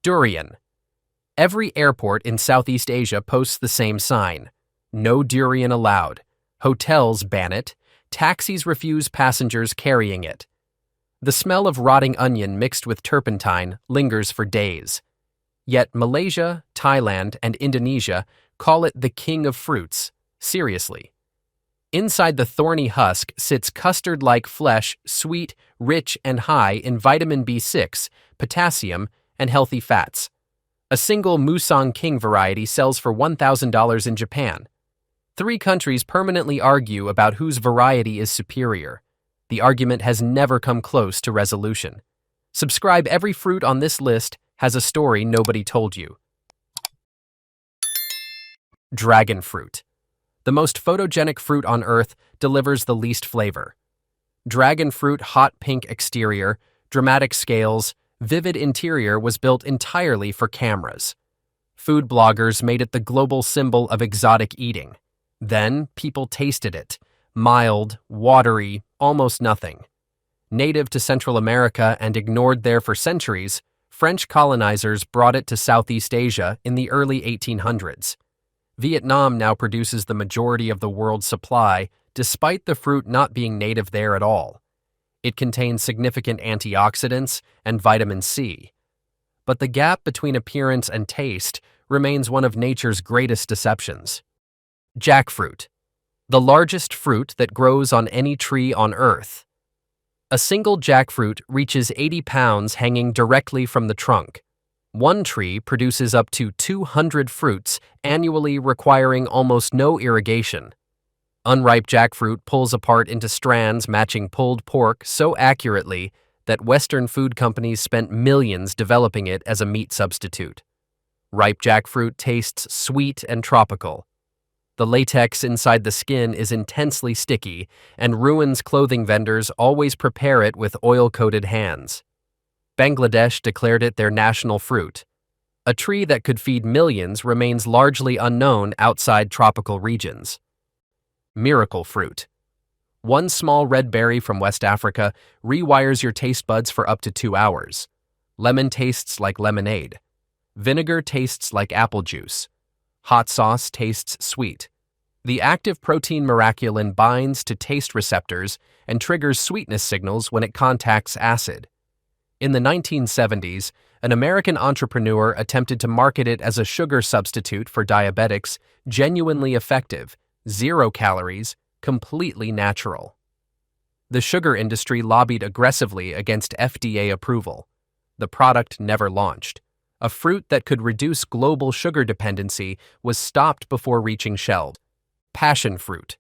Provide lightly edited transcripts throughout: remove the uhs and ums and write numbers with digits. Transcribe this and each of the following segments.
Durian. Every airport in Southeast Asia posts the same sign. No durian allowed. Hotels ban it. Taxis refuse passengers carrying it. The smell of rotting onion mixed with turpentine lingers for days. Yet Malaysia, Thailand, and Indonesia call it the king of fruits. Seriously. Inside the thorny husk sits custard-like flesh, sweet, rich, and high in vitamin B6, potassium, and healthy fats. A single Musang King variety sells for $1,000 in Japan. 3 countries permanently argue about whose variety is superior. The argument has never come close to resolution. Subscribe. Every fruit on this list has a story nobody told you. Dragon fruit. The most photogenic fruit on Earth delivers the least flavor. Dragon fruit, hot pink exterior, dramatic scales, vivid interior was built entirely for cameras. Food bloggers made it the global symbol of exotic eating. Then people tasted it. Mild, watery, almost nothing. Native to Central America and ignored there for centuries, French colonizers brought it to Southeast Asia in the early 1800s. Vietnam now produces the majority of the world's supply, despite the fruit not being native there at all. It contains significant antioxidants and vitamin C. But the gap between appearance and taste remains one of nature's greatest deceptions. Jackfruit. The largest fruit that grows on any tree on Earth. A single jackfruit reaches 80 pounds hanging directly from the trunk. One tree produces up to 200 fruits annually, requiring almost no irrigation. Unripe jackfruit pulls apart into strands matching pulled pork so accurately that Western food companies spent millions developing it as a meat substitute. Ripe jackfruit tastes sweet and tropical. The latex inside the skin is intensely sticky, and ruins clothing vendors always prepare it with oil-coated hands. Bangladesh declared it their national fruit. A tree that could feed millions remains largely unknown outside tropical regions. Miracle fruit. One small red berry from West Africa rewires your taste buds for up to 2 hours. Lemon tastes like lemonade. Vinegar tastes like apple juice. Hot sauce tastes sweet. The active protein miraculin binds to taste receptors and triggers sweetness signals when it contacts acid. In the 1970s, an American entrepreneur attempted to market it as a sugar substitute for diabetics, genuinely effective, 0 calories, completely natural. The sugar industry lobbied aggressively against FDA approval. The product never launched. A fruit that could reduce global sugar dependency was stopped before reaching shelves. Passion fruit.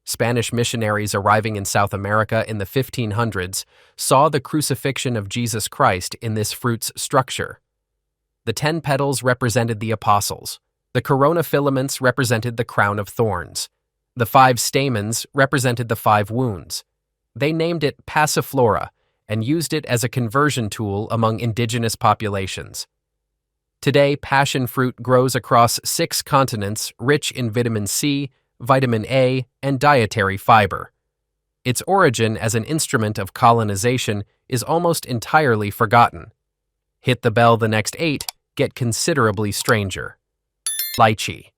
Spanish missionaries arriving in South America in the 1500s saw the crucifixion of Jesus Christ in this fruit's structure. The 10 petals represented the apostles. The corona filaments represented the crown of thorns. The 5 stamens represented the 5 wounds. They named it Passiflora and used it as a conversion tool among indigenous populations. Today, passion fruit grows across 6 continents, rich in vitamin C, vitamin A, and dietary fiber. Its origin as an instrument of colonization is almost entirely forgotten. Hit the bell the next 8, get considerably stranger. Lychee.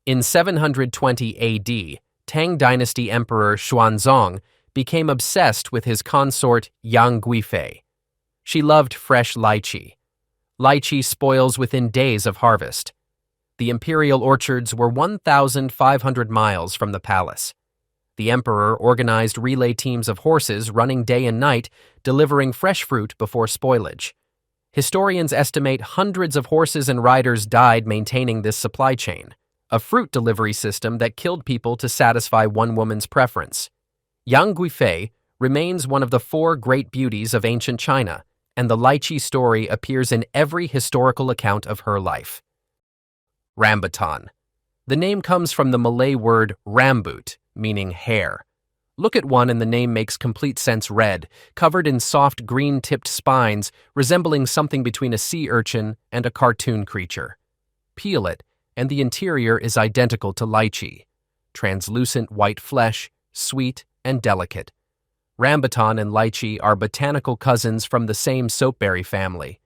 In 720 AD, Tang Dynasty Emperor Xuanzong became obsessed with his consort Yang Guifei. She loved fresh lychee. Lychee spoils within days of harvest. The imperial orchards were 1,500 miles from the palace. The emperor organized relay teams of horses running day and night, delivering fresh fruit before spoilage. Historians estimate hundreds of horses and riders died maintaining this supply chain, a fruit delivery system that killed people to satisfy one woman's preference. Yang Guifei remains one of the 4 great beauties of ancient China, and the lychee story appears in every historical account of her life. Rambutan. The name comes from the Malay word rambut, meaning hair. Look at one and the name makes complete sense. Red, covered in soft green-tipped spines, resembling something between a sea urchin and a cartoon creature. Peel it, and the interior is identical to lychee. Translucent white flesh, sweet and delicate. Rambutan and lychee are botanical cousins from the same soapberry family.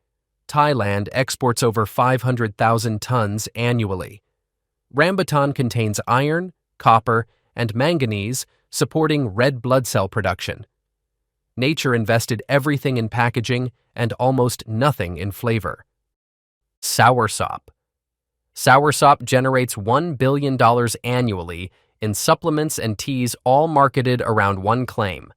Thailand exports over 500,000 tons annually. Rambutan contains iron, copper, and manganese, supporting red blood cell production. Nature invested everything in packaging and almost nothing in flavor. Soursop. Soursop generates $1 billion annually in supplements and teas, all marketed around one claim: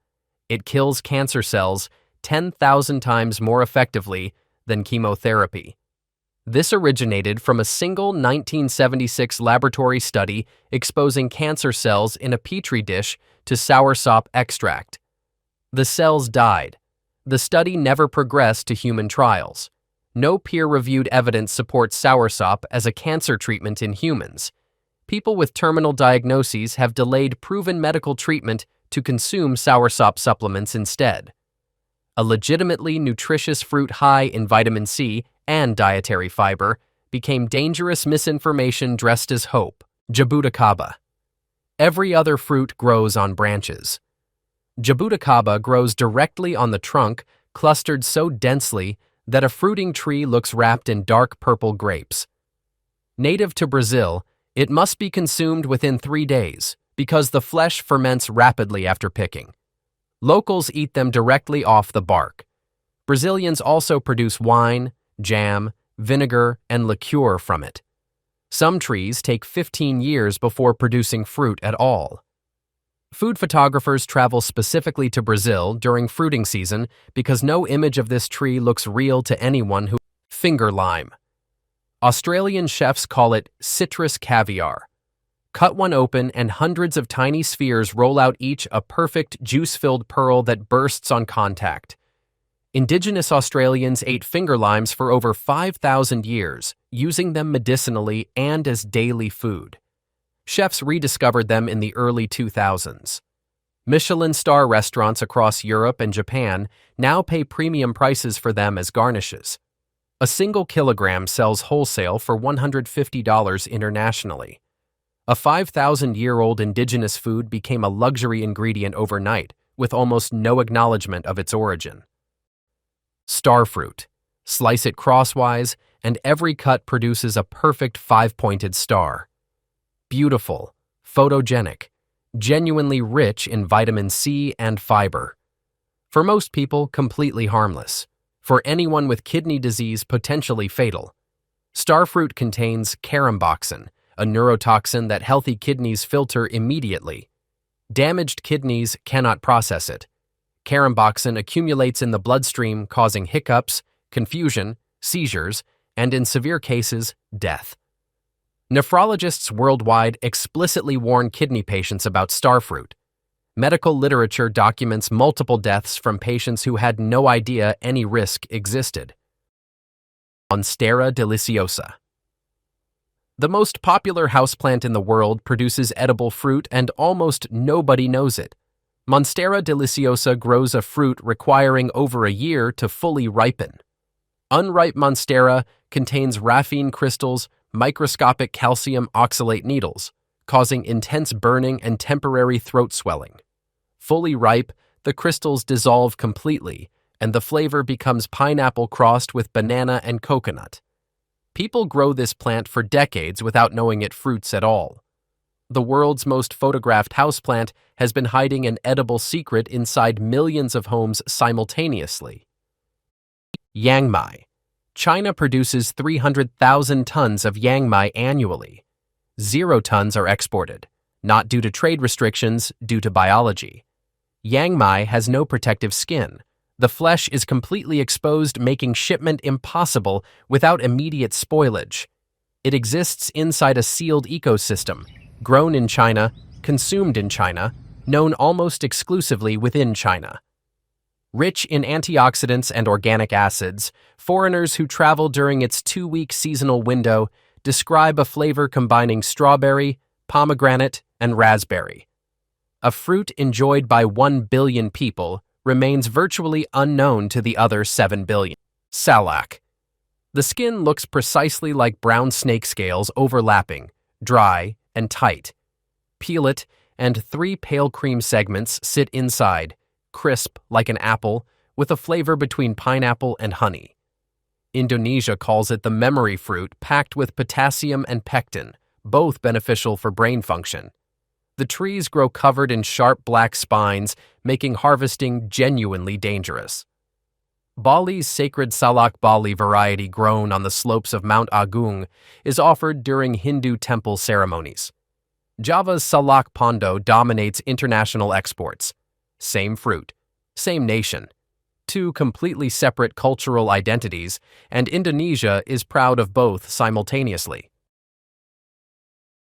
it kills cancer cells 10,000 times more effectively than chemotherapy. This originated from a single 1976 laboratory study exposing cancer cells in a petri dish to soursop extract. The cells died. The study never progressed to human trials. No peer-reviewed evidence supports soursop as a cancer treatment in humans. People with terminal diagnoses have delayed proven medical treatment to consume soursop supplements instead. A legitimately nutritious fruit high in vitamin C and dietary fiber became dangerous misinformation dressed as hope. Jabuticaba. Every other fruit grows on branches. Jabuticaba grows directly on the trunk, clustered so densely that a fruiting tree looks wrapped in dark purple grapes. Native to Brazil, it must be consumed within 3 days because the flesh ferments rapidly after picking. Locals eat them directly off the bark. Brazilians also produce wine, jam, vinegar, and liqueur from it. Some trees take 15 years before producing fruit at all. Food photographers travel specifically to Brazil during fruiting season because no image of this tree looks real to anyone who... Finger lime. Australian chefs call it citrus caviar. Cut one open and hundreds of tiny spheres roll out, each a perfect juice-filled pearl that bursts on contact. Indigenous Australians ate finger limes for over 5,000 years, using them medicinally and as daily food. Chefs rediscovered them in the early 2000s. Michelin star restaurants across Europe and Japan now pay premium prices for them as garnishes. A single kilogram sells wholesale for $150 internationally. A 5,000-year-old indigenous food became a luxury ingredient overnight, with almost no acknowledgement of its origin. Starfruit. Slice it crosswise, and every cut produces a perfect 5-pointed star. Beautiful, photogenic, genuinely rich in vitamin C and fiber. For most people, completely harmless. For anyone with kidney disease, potentially fatal. Starfruit contains caramboxin, a neurotoxin that healthy kidneys filter immediately. Damaged kidneys cannot process it. Caramboxin accumulates in the bloodstream, causing hiccups, confusion, seizures, and in severe cases, death. Nephrologists worldwide explicitly warn kidney patients about starfruit. Medical literature documents multiple deaths from patients who had no idea any risk existed. Monstera deliciosa. The most popular houseplant in the world produces edible fruit, and almost nobody knows it. Monstera deliciosa grows a fruit requiring over a year to fully ripen. Unripe monstera contains graphene crystals, microscopic calcium oxalate needles, causing intense burning and temporary throat swelling. Fully ripe, the crystals dissolve completely, and the flavor becomes pineapple crossed with banana and coconut. People grow this plant for decades without knowing it fruits at all. The world's most photographed houseplant has been hiding an edible secret inside millions of homes simultaneously. Yangmai. China produces 300,000 tons of yangmai annually. 0 tons are exported, not due to trade restrictions, due to biology. Yangmai has no protective skin. The flesh is completely exposed, making shipment impossible without immediate spoilage. It exists inside a sealed ecosystem, grown in China, consumed in China, known almost exclusively within China. Rich in antioxidants and organic acids, foreigners who travel during its 2-week seasonal window describe a flavor combining strawberry, pomegranate, and raspberry. A fruit enjoyed by 1 billion people remains virtually unknown to the other 7 billion. Salak. The skin looks precisely like brown snake scales, overlapping, dry, and tight. Peel it, and 3 pale cream segments sit inside, crisp like an apple, with a flavor between pineapple and honey. Indonesia calls it the memory fruit packed with potassium and pectin, both beneficial for brain function. The trees grow covered in sharp black spines, making harvesting genuinely dangerous. Bali's sacred Salak Bali variety grown on the slopes of Mount Agung is offered during Hindu temple ceremonies. Java's Salak Pondo dominates international exports. Same fruit, same nation. Two completely separate cultural identities, and Indonesia is proud of both simultaneously.